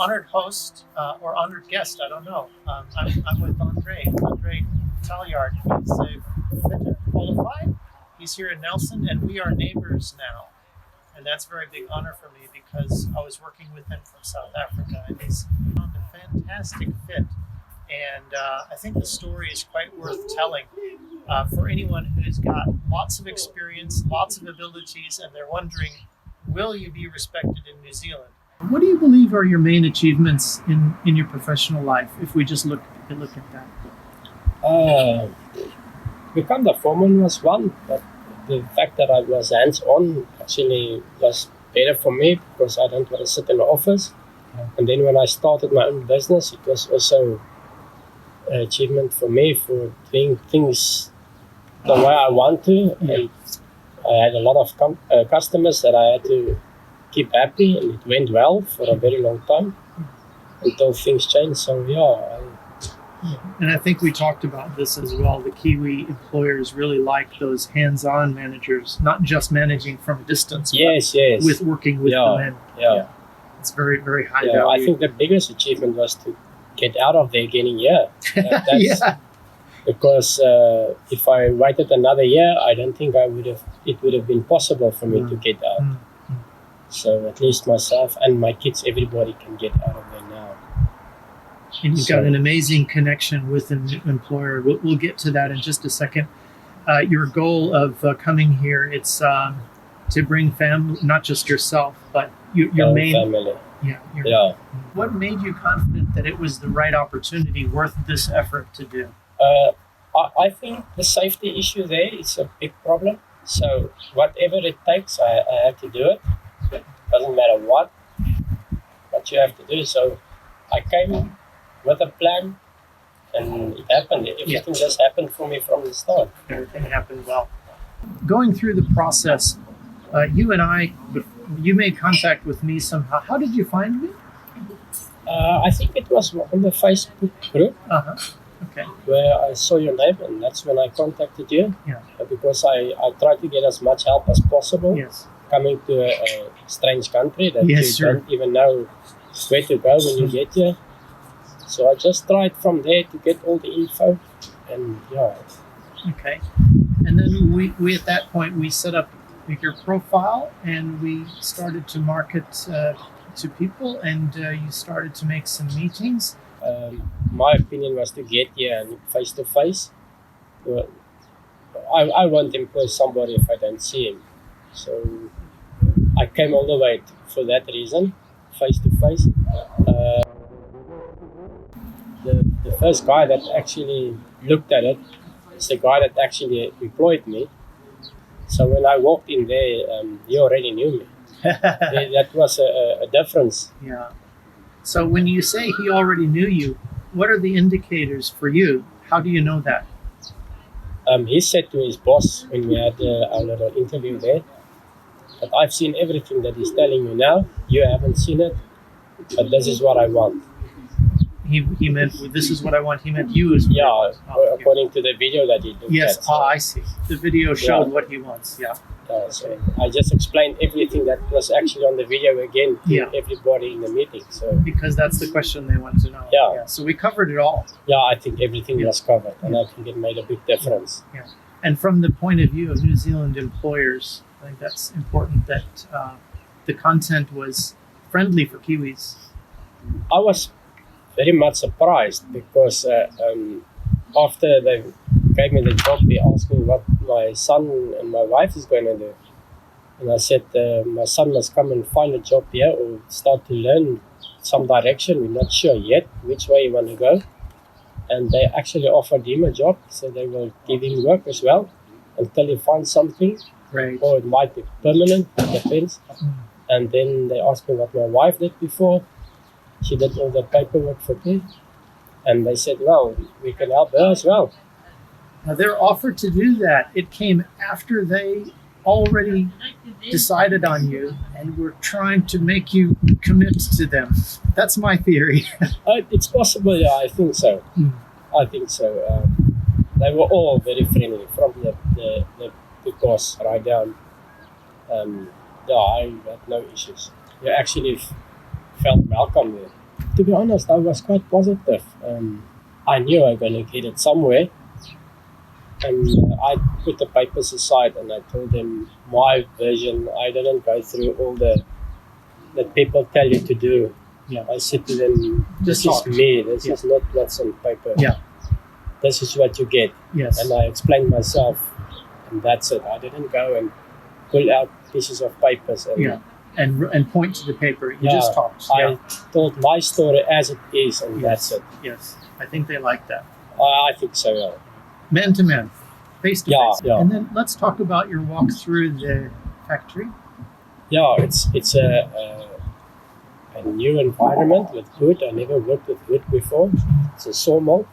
honored host or honored guest. I don't know. I'm with Andre Talliard. He's a fitter qualified. He's here in Nelson, and we are neighbors now. And that's a very big honor for me because I was working with him from South Africa, and he's found a fantastic fit. And I think the story is quite worth telling for anyone who's got lots of experience, lots of abilities, and they're wondering, will you be respected in New Zealand? What do you believe are your main achievements in your professional life, if we just look at that? Become the foreman was one, but the fact that I was hands-on actually was better for me because I don't want to sit in the office. And then when I started my own business, it was also an achievement for me for doing things the way I want to. And I had a lot of customers that I had to keep happy, and it went well for a very long time until things changed. So and I think we talked about this as well. The Kiwi employers really like those hands-on managers, not just managing from a distance, yes, with working with the men. Yeah. It's very, very high value. I think the biggest achievement was to get out of there again in a year. Because if I waited another year, I don't think it would have been possible for me to get out. So at least myself and my kids, everybody can get out of there now. And you've got an amazing connection with an employer. We'll get to that in just a second. Your goal of coming here, it's to bring family, not just yourself, but your main family. What made you confident that it was the right opportunity, worth this effort to do? I think the safety issue there is a big problem. So whatever it takes, I have to do it. Doesn't matter what you have to do. So I came with a plan, and it happened. Everything just happened for me from the start. Everything happened well. Going through the process, you made contact with me somehow. How did you find me? I think it was on the Facebook group. Okay. Where I saw your name, and that's when I contacted you. Because I tried to get as much help as possible. Coming to a strange country that you don't even know where to go when you get here. So I just tried from there to get all the info, and Okay. And then we at that point we set up your profile, and we started to market to people, and you started to make some meetings. My opinion was to get here and face to face. I won't employ somebody if I don't see him. So I came all the way for that reason, face to face. The first guy that actually looked at it is the guy that actually employed me. So when I walked in there, he already knew me. That was a difference. Yeah. So when you say he already knew you, what are the indicators for you? How do you know that? He said to his boss when we had our little interview there, that I've seen everything that he's telling you now. You haven't seen it, but this is what I want. He meant, this is what I want. He meant you as well. According to the video that he looked at. Yes, I see. The video showed what he wants, so I just explained everything that was actually on the video again to everybody in the meeting. So because that's the question they want to know. So we covered it all. I think everything was covered, and I think it made a big difference. And from the point of view of New Zealand employers, I think that's important that the content was friendly for Kiwis. I was very much surprised because after they gave me the job, they asked me what my son and my wife is going to do. And I said, my son must come and find a job here or start to learn some direction. We're not sure yet which way he want to go. And they actually offered him a job, so they will give him work as well until he finds something. Right. Or it might be permanent, it depends. And then they asked me what my wife did before. She did all the paperwork for me. And they said, well, we can help her as well. Now, their offer to do that, it came after they already decided on you and were trying to make you commit to them. That's my theory. It's possible, I think so. I think so. They were all very friendly from the course right down. I had no issues. You actually felt welcome there. to be honest, I was quite positive. I knew I was going to get it somewhere. And I put the papers aside and I told them my version. I didn't go through all that people tell you to do. Yeah. I said to them, this Just is me. This is not what's on paper. Yeah. This is what you get. Yes. And I explained myself, and that's it. I didn't go and pull out pieces of papers. And point to the paper. You just talked. I told my story as it is, and that's it. Yes. I think they like that. I think so, yeah. Man to man, face to face. Yeah. And then let's talk about your walk through the factory. Yeah, it's a new environment with wood. I never worked with wood before. It's a sawmill,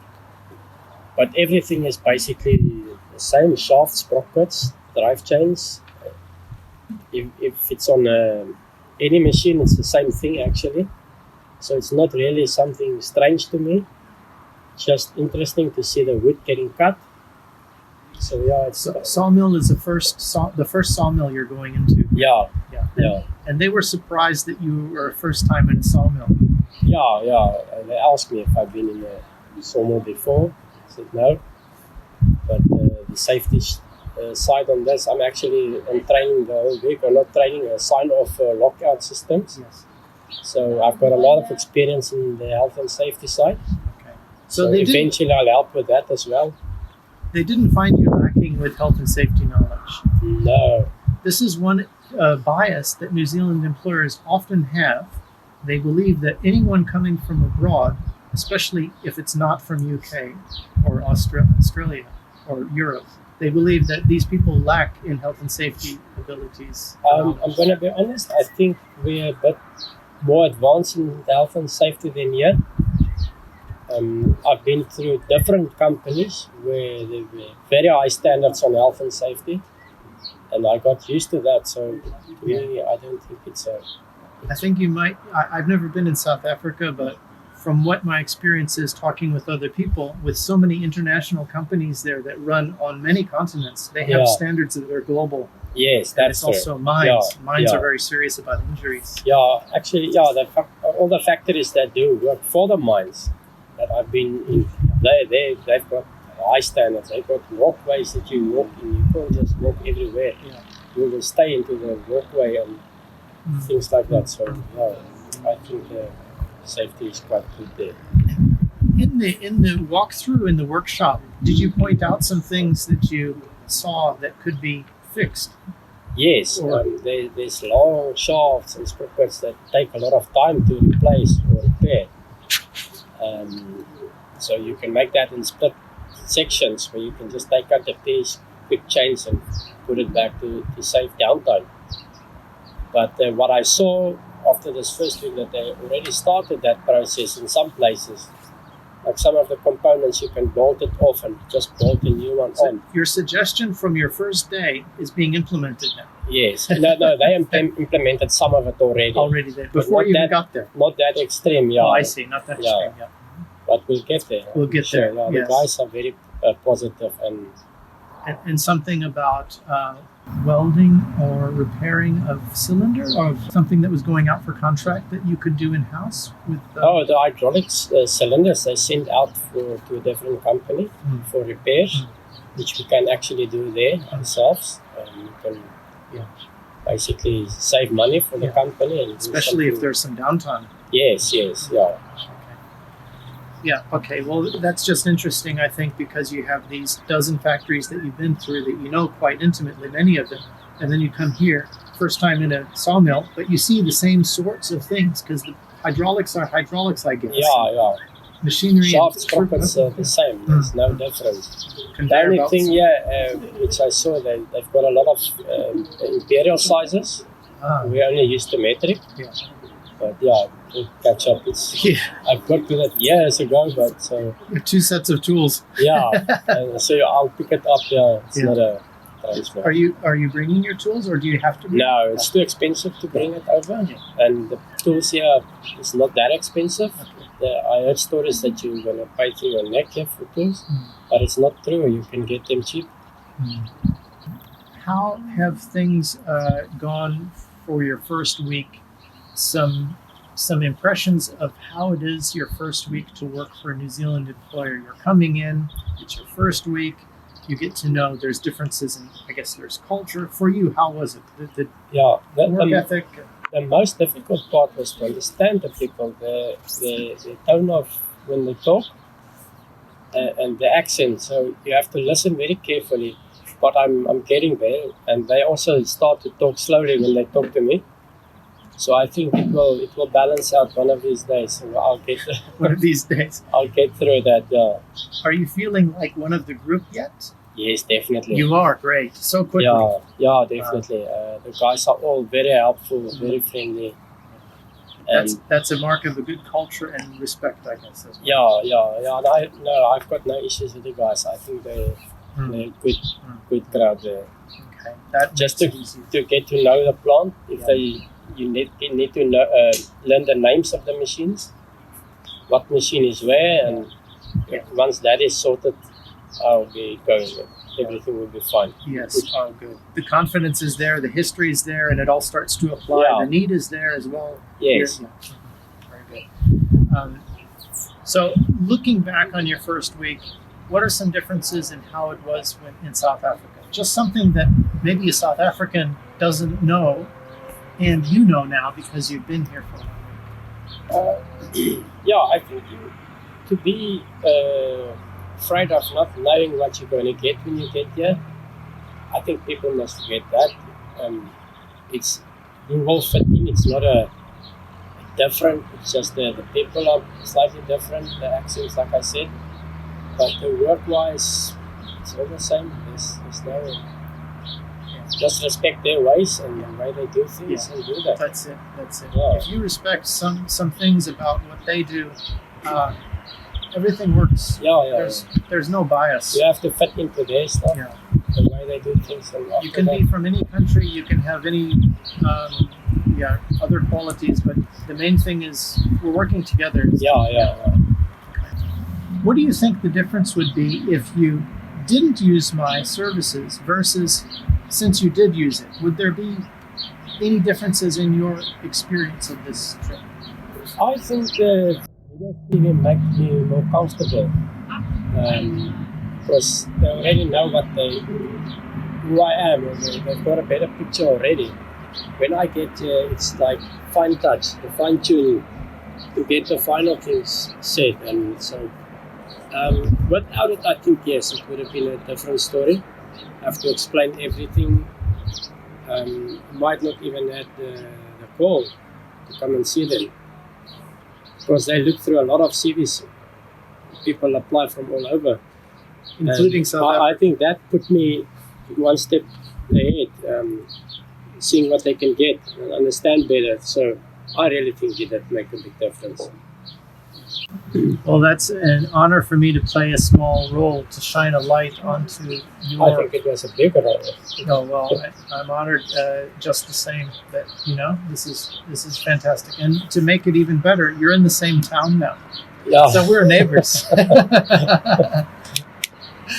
but everything is basically the same: shafts, sprockets, drive chains. If it's on any machine, it's the same thing actually. So it's not really something strange to me. It's just interesting to see the wood getting cut. So yeah, it's sawmill is the first sawmill you're going into. Yeah. And they were surprised that you were first time in a sawmill. Yeah. And they asked me if I've been in a sawmill before. I said no. But the safety side on this, I'm training the whole week. I'm not training a sign-off lockout systems. Yes. So I've got a lot of experience in the health and safety side. Okay. So eventually I'll help with that as well. They didn't find you lacking with health and safety knowledge. No. This is one bias that New Zealand employers often have. They believe that anyone coming from abroad, especially if it's not from UK or Australia or Europe, they believe that these people lack in health and safety abilities. I'm going to be honest, I think we're a bit more advanced in health and safety than here. I've been through different companies where there were very high standards on health and safety, and I got used to that. So to me, I don't think it's a... I think you might... I've never been in South Africa, but from what my experience is talking with other people, with so many international companies there that run on many continents, they have standards that are global. Yes, that's and it's also mines. Mines are very serious about injuries. Yeah, actually, all the factories that do work for the mines that I've been in, they've got high standards. They've got walkways that you walk in. You can't just walk everywhere. Yeah. You will stay into the walkway and things like that. So I think safety is quite good there. In the walkthrough in the workshop, did you point out some things that you saw that could be fixed? Yes, there's long shafts and sprockets that take a lot of time to replace or repair. So you can make that in split sections where you can just take out the piece, quick change, and put it back to save downtime. But what I saw after this first week, that they already started that process in some places. Like some of the components, you can bolt it off and just bolt a new one on. Your suggestion from your first day is being implemented now. Yes. No, they implemented some of it already. Already there, before you even got there. Not that extreme, yeah. Oh, I see, not that extreme, yeah. But we'll get there. We'll get there, yeah. Yes. The guys are very positive and something about welding or repairing of cylinder, or something that was going out for contract that you could do in-house with the hydraulics cylinders they sent out to a different company for repairs, which we can actually do there ourselves. You can basically save money for the company, and especially if there's some downtime. Yes, Yeah, okay. Well, that's just interesting, I think, because you have these dozen factories that you've been through that you know quite intimately, many of them. And then you come here, first time in a sawmill, but you see the same sorts of things because the hydraulics are hydraulics, I guess. Yeah. Machinery. Shafts, sprockets are the same. There's no difference. The only thing, which I saw, they've got a lot of imperial sizes. We only use the metric. Yeah. But to catch up, I've got to that years ago, but so... You have two sets of tools. So I'll pick it up, It's not a transfer. Are you bringing your tools, or do you have to bring No, it's too expensive to bring it over. And the tools here is not that expensive. Okay. I heard stories that you're going to pay through your neck here for tools, but it's not true. You can get them cheap. How have things gone for your first week? Some some impressions of how it is your first week to work for a New Zealand employer. You're coming in, it's your first week, you get to know there's differences in, I guess there's culture. For you, how was it? The work ethic? The most difficult part was to understand the people, the tone of when they talk, and the accent. So you have to listen very carefully. But I'm getting there, and they also start to talk slowly when they talk to me. So I think it will balance out one of these days. So I'll get one of these days. I'll get through that. Are you feeling like one of the group yet? Yes, definitely. You are great. So quickly. Yeah, definitely. The guys are all very helpful, very friendly. That's a mark of a good culture and respect, I guess. As well. Yeah. I've got no issues with the guys. I think they're good crowd there. Okay. That just to get to know the plant. You need to know, learn the names of the machines, what machine is where, and once that is sorted, I'll be going. Everything will be fine. Yes. Oh, good. The confidence is there, the history is there, and it all starts to apply. Yeah. The need is there as well. Yes. Very good. So, looking back on your first week, what are some differences in how it was in South Africa? Just something that maybe a South African doesn't know, and you know now because you've been here for a while. I think to be afraid of not knowing what you're going to get when you get here, I think people must get that. It's you will fit in. It's not a different. It's just the people are slightly different. The accents, like I said, but the work-wise, it's all the same. There's no. Just respect their ways and the way they do things and do that. That's it. Yeah. If you respect some things about what they do, everything works. There's no bias. You have to fit into their stuff, the way they do things. And you can be from any country, you can have any other qualities, but the main thing is we're working together. What do you think the difference would be if you didn't use my services versus since you did use it? Would there be any differences in your experience of this trip? I think it even make me more comfortable because they already know who I am. They've got a better picture already. When I get here, it's like fine touch, the fine tuning to get the final things set. And so without it, I think yes, it would have been a different story. Have to explain everything. Might not even had the call to come and see them because they look through a lot of CVs. People apply from all over, including South Africa. I think that put me one step ahead, seeing what they can get and understand better. So I really think it did make a big difference. Well, that's an honor for me to play a small role, to shine a light onto your... I think it was a big honor. Oh, well, I'm honored just the same that, this is fantastic. And to make it even better, you're in the same town now. Yeah. So we're neighbors.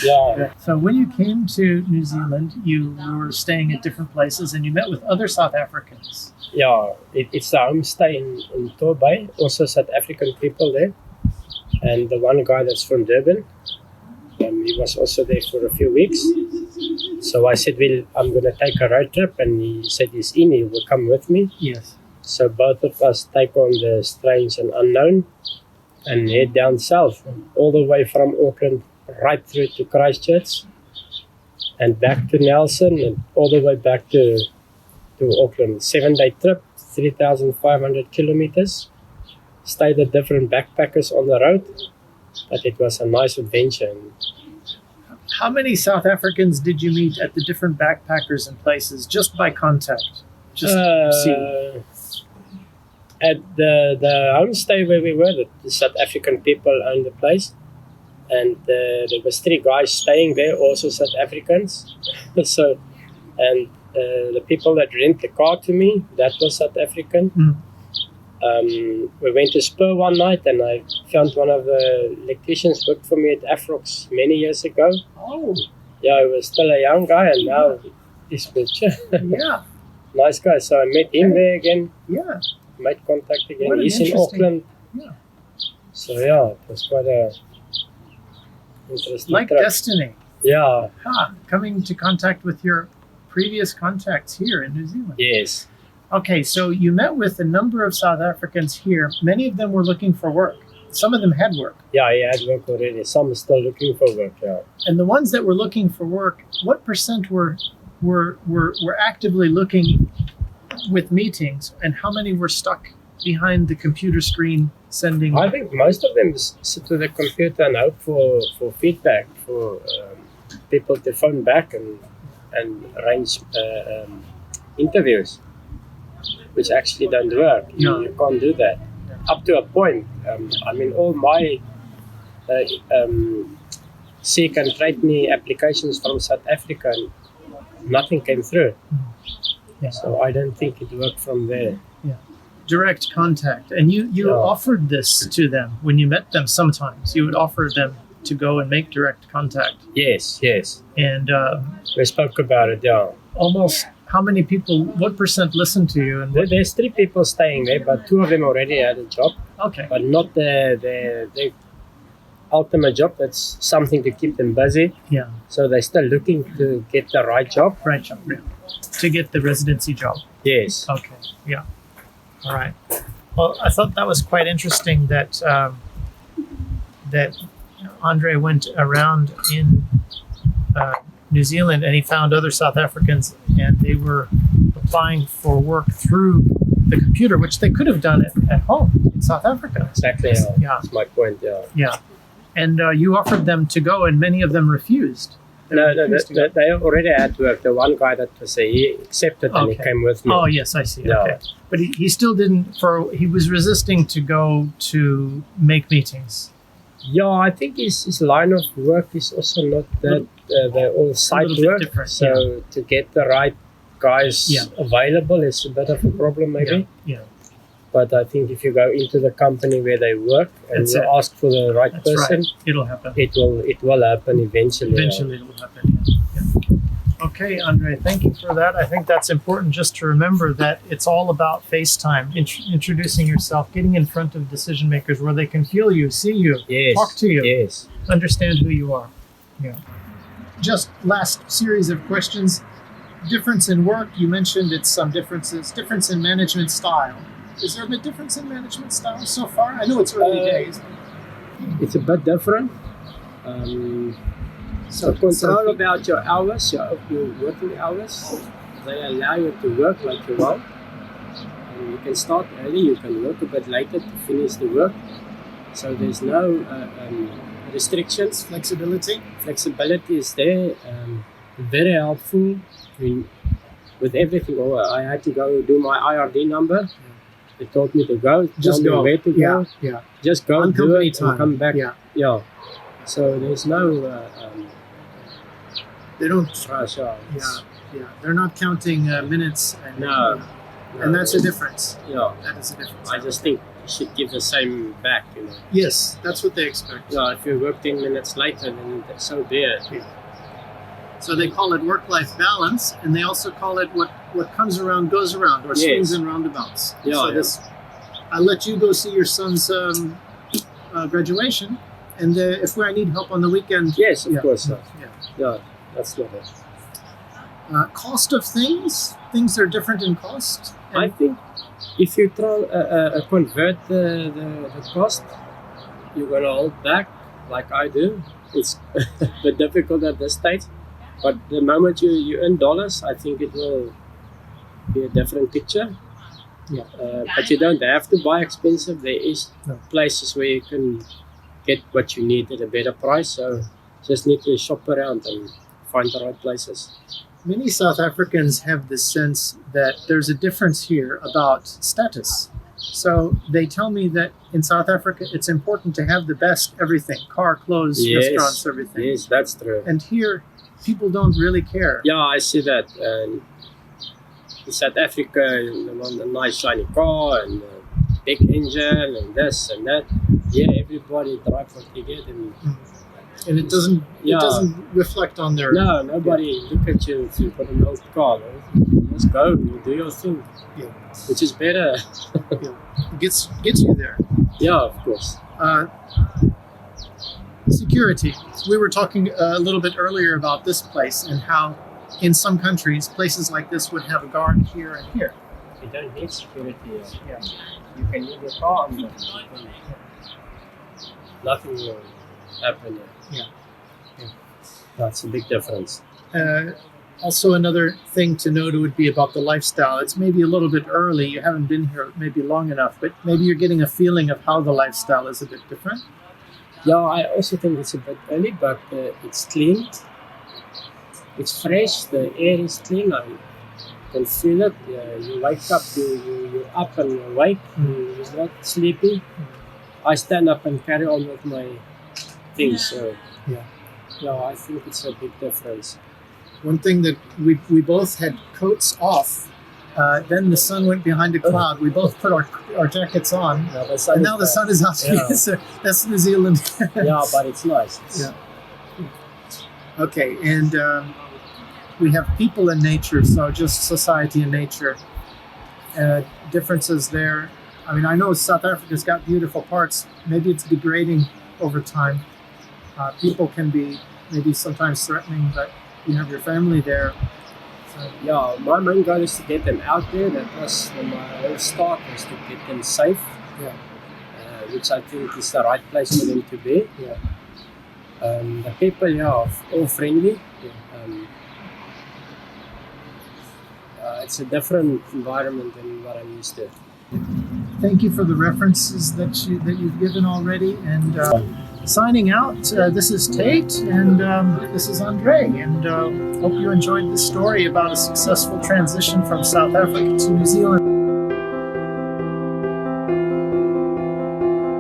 Yeah. So when you came to New Zealand, you were staying at different places and you met with other South Africans. Yeah, it's a homestay in Torbay, also South African people there. And the one guy that's from Durban, he was also there for a few weeks. So I said, well, I'm going to take a road trip. And he said he's in, he will come with me. Yes. So both of us take on the strange and unknown and head down south, all the way from Auckland right through to Christchurch and back to Nelson and all the way back to Auckland. 7-day trip, 3,500 kilometers. Stayed at different backpackers on the road, but it was a nice adventure. How many South Africans did you meet at the different backpackers and places just by contact? At the homestay where we were, the South African people owned the place. And there was 3 guys staying there, also South Africans. The people that rent the car to me, that was South African. We went to Spur one night and I found one of the electricians worked for me at Afrox many years ago. Oh. Yeah, he was still a young guy and now he's good. Yeah. Nice guy. So I met him there again. Yeah. made contact again. What an He's in interesting- Auckland. Yeah. So yeah, it was quite a interesting Like trip. destiny. Yeah, Coming to contact with your previous contacts here in New Zealand. yes. Okay, so you met with a number of South Africans here. Many of them were looking for work. Some of them had work. Yeah, he had work already. Some are still looking for work, yeah. And the ones that were looking for work, what percent were actively looking with meetings, and how many were stuck behind the computer screen sending? I think most of them sit with the computer and hope for feedback, for people to phone back and arrange interviews, which actually don't work. You can't do that. Up to a point. I mean, all my seek and trade me applications from South Africa, nothing came through. Yeah. So I don't think it worked from there. Direct contact. And you Yeah. offered this to them when you met them sometimes. You would offer them to go and make direct contact. Yes. And We spoke about it, yeah. almost how many people, what percent listened to you? And There's 3 people staying there, but 2 of them already had a job, okay. but not the ultimate job. That's something to keep them busy. Yeah. So they're still looking to get the right job. Right job. Yeah. To get the residency job. Yes. Okay. Yeah. All right. Well, I thought that was quite interesting that that Andre went around in New Zealand and he found other South Africans and they were applying for work through the computer, which they could have done it at home in South Africa. Exactly. Yeah. That's my point. Yeah. Yeah. And you offered them to go, and many of them refused. No, refused to go. they already had work. The one guy that was he accepted and he Okay. came with me. Oh, yes, I see. Yeah. Okay. But he still didn't, he was resisting to go to make meetings. Yeah, I think his line of work is also not that they're all site little bit work. different, So to get the right guys Yeah. available is a bit of a problem, maybe. Yeah. But I think if you go into the company where they work and That's you it. ask for the right That's person, right. It'll happen. it will happen eventually. Eventually it'll happen. Yeah. Okay, Andre, thank you for that. I think that's important just to remember that it's all about FaceTime, introducing yourself, getting in front of decision makers where they can feel you, see you, Yes. talk to you, Yes. understand who you are. Yeah. Just last series of questions. Difference in work, you mentioned it's some differences. Difference in management style. Is there a bit difference in management style so far? I know it's early days. It's a bit different. So control about your hours, your working hours. They allow you to work like you want. And you can start early, you can work a bit later to finish the work. So there's no restrictions. Flexibility. Flexibility is there. Very helpful. I mean, with everything. I had to go do my IRD number. They told me to go. Just tell go. me where to go. Yeah. Just go, On do company it, time. and come back. Yeah. Yeah. So there's no They don't. rush. Yeah. They're not counting minutes. And, No. And that's a difference. Yeah. That is a difference. I just think you should give the same back. Yes, that's what they expect. Yeah. If you work 10 minutes later, then so be it. So they call it work-life balance, and they also call it what comes around goes around, or swings and roundabouts. Yeah, So yeah. this, I let you go see your son's graduation, and if I need help on the weekend, Yes, of yeah, course. yeah. Yeah. That's not it. Cost of things are different in cost. I think if you try convert the cost, you're gonna hold back like I do. It's a bit difficult at this stage, but the moment you earn dollars, I think it will be a different picture. Yeah. But you don't have to buy expensive. There is No. places where you can get what you need at a better price. So just need to shop around and find the right places. Many South Africans have this sense that there's a difference here about status. So they tell me that in South Africa, it's important to have the best everything: car, clothes, Yes. restaurants, everything. Yes, that's true. And here, people don't really care. Yeah, I see that. In South Africa, they want a nice shiny car and a big engine and this and that. Yeah, everybody drives what they get. And and it doesn't Yeah. it doesn't reflect on their No, nobody look at you if you've got an old car. Just go, you do your thing, Yeah. which is better. It gets you there. Yeah, of course. Security. We were talking a little bit earlier about this place and how in some countries places like this would have a guard here and here. You don't need security. Yeah. You can leave your car on. Nothing will happen. Yeah. That's a big difference. Also, another thing to note would be about the lifestyle. It's maybe a little bit early. You haven't been here maybe long enough, but maybe you're getting a feeling of how the lifestyle is a bit different. Yeah, I also think it's a bit early, but it's clean. It's fresh. The air is clean. I can feel it. You wake up, you're up and you're awake. You're not sleepy. I stand up and carry on with my things. So yeah, I think it's a big difference. One thing that we both had coats off. Then the sun went behind a cloud. We both put our jackets on, and now the sun is out. Yeah. So that's New Zealand. Yeah, but it's nice. Okay, and we have people and nature, so just society and nature. Differences there. I mean, I know South Africa's got beautiful parts. Maybe it's degrading over time. People can be maybe sometimes threatening, but you have your family there. So, yeah, my main goal is to get them out there. That was my whole start, was to get them safe. Yeah. Which I think is the right place for them to be. Yeah. The people, are all friendly. It's a different environment than what I'm used to. Thank you for the references that you've given already. And signing out, this is Tate, and this is Andre. And hope you enjoyed this story about a successful transition from South Africa to New Zealand.